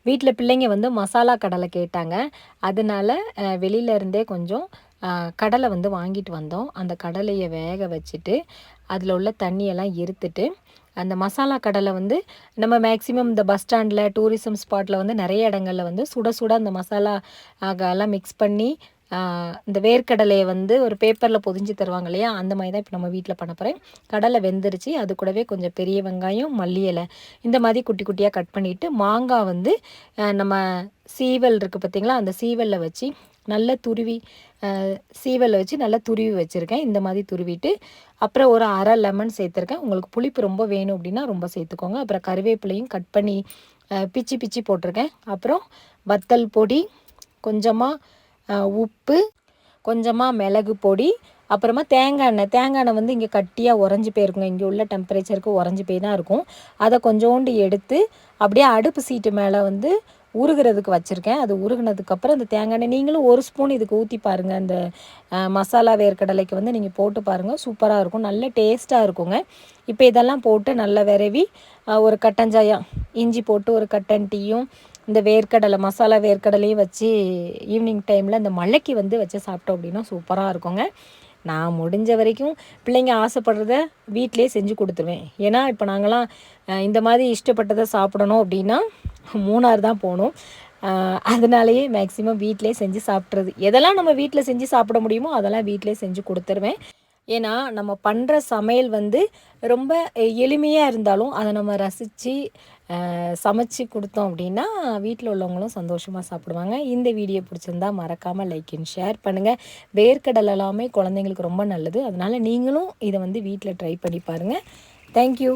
வீட்டில் பிள்ளைங்க வந்து மசாலா கடலை கேட்டாங்க. அதனால வெளியிலேருந்தே கொஞ்சம் கடலை வந்து வாங்கிட்டு வந்தோம். அந்த கடலையை வேக வச்சுட்டு அதில் உள்ள தண்ணியெல்லாம் இருத்துட்டு அந்த மசாலா கடலை வந்து நம்ம மேக்ஸிமம் இந்த பஸ் ஸ்டாண்டில் டூரிசம் ஸ்பாட்டில் வந்து நிறைய இடங்களில் வந்து சுட சுட அந்த மசாலா எல்லாம் மிக்ஸ் பண்ணி இந்த வேர்க்கடலையை வந்து ஒரு பேப்பரில் பொதிஞ்சு தருவாங்க இல்லையா, அந்த மாதிரி தான் இப்போ நம்ம வீட்டில் பண்ண போகிறேன். கடலை வெந்துருச்சு. அது கூடவே கொஞ்சம் பெரிய வெங்காயம், மல்லி இலை இந்த மாதிரி குட்டி குட்டியாக கட் பண்ணிவிட்டு, மாங்காய் வந்து நம்ம சீவல் இருக்குது பார்த்திங்களா, அந்த சீவலில் வச்சு நல்லா துருவி சீவலில் வச்சு நல்லா துருவி வச்சுருக்கேன். இந்த மாதிரி துருவிட்டு அப்புறம் ஒரு அரை லெமன் சேர்த்துருக்கேன். உங்களுக்கு புளிப்பு ரொம்ப வேணும் அப்படின்னா ரொம்ப சேர்த்துக்கோங்க. அப்புறம் கருவேப்பிலையும் கட் பண்ணி பிச்சு பிச்சு போட்டிருக்கேன். அப்புறம் வத்தல் பொடி, கொஞ்சமாக உப்பு, கொஞ்சமாக மிளகு பொடி, அப்புறமா தேங்காய் எண்ணெய் வந்து இங்கே கட்டியாக உறைஞ்சி போயிருக்குங்க. இங்கே உள்ள டெம்பரேச்சருக்கு உறைஞ்சி போய் தான் இருக்கும். அதை கொஞ்சோண்டு எடுத்து அப்படியே அடுப்பு சீட்டு மேலே வந்து உருகிறதுக்கு வச்சுருக்கேன். அது உருகினதுக்கப்புறம் அந்த தேங்காய் எண்ணெய் நீங்களும் ஒரு ஸ்பூன் இதுக்கு ஊற்றி பாருங்கள். அந்த மசாலா வேர்க்கடலைக்கு வந்து நீங்கள் போட்டு பாருங்கள், சூப்பராக இருக்கும், நல்ல டேஸ்ட்டாக இருக்குங்க. இப்போ இதெல்லாம் போட்டு நல்லா விரவி ஒரு கட்டஞ்சாயம் இஞ்சி போட்டு ஒரு கட்டன் டீயும் இந்த வேர்க்கடலை மசாலா வேர்க்கடலையும் வச்சு ஈவினிங் டைமில் இந்த மழைக்கு வந்து வச்சு சாப்பிட்டோம் அப்படின்னா சூப்பராக இருக்குங்க. நான் முடிஞ்ச வரைக்கும் பிள்ளைங்க ஆசைப்படுறத வீட்டிலே செஞ்சு கொடுத்துருவேன். ஏன்னா இப்போ நாங்களாம் இந்த மாதிரி இஷ்டப்பட்டதை சாப்பிடணும் அப்படின்னா மூணார் தான் போகணும். அதனாலேயே மேக்ஸிமம் வீட்டிலே செஞ்சு சாப்பிட்றது. எதெல்லாம் நம்ம வீட்டில் செஞ்சு சாப்பிட முடியுமோ அதெல்லாம் வீட்டிலே செஞ்சு கொடுத்துருவேன். ஏன்னா நம்ம பண்ணுற சமையல் வந்து ரொம்ப எளிமையாக இருந்தாலும் அதை நம்ம ரசித்து சமைச்சு கொடுத்தோம் அப்படின்னா வீட்டில் உள்ளவங்களும் சந்தோஷமாக சாப்பிடுவாங்க. இந்த வீடியோ பிடிச்சிருந்தா மறக்காமல் லைக் அண்ட் ஷேர் பண்ணுங்கள். வேர்க்கடலை எல்லாமே குழந்தைங்களுக்கு ரொம்ப நல்லது. அதனால் நீங்களும் இதை வந்து வீட்டில் ட்ரை பண்ணி பாருங்கள். தேங்க்யூ.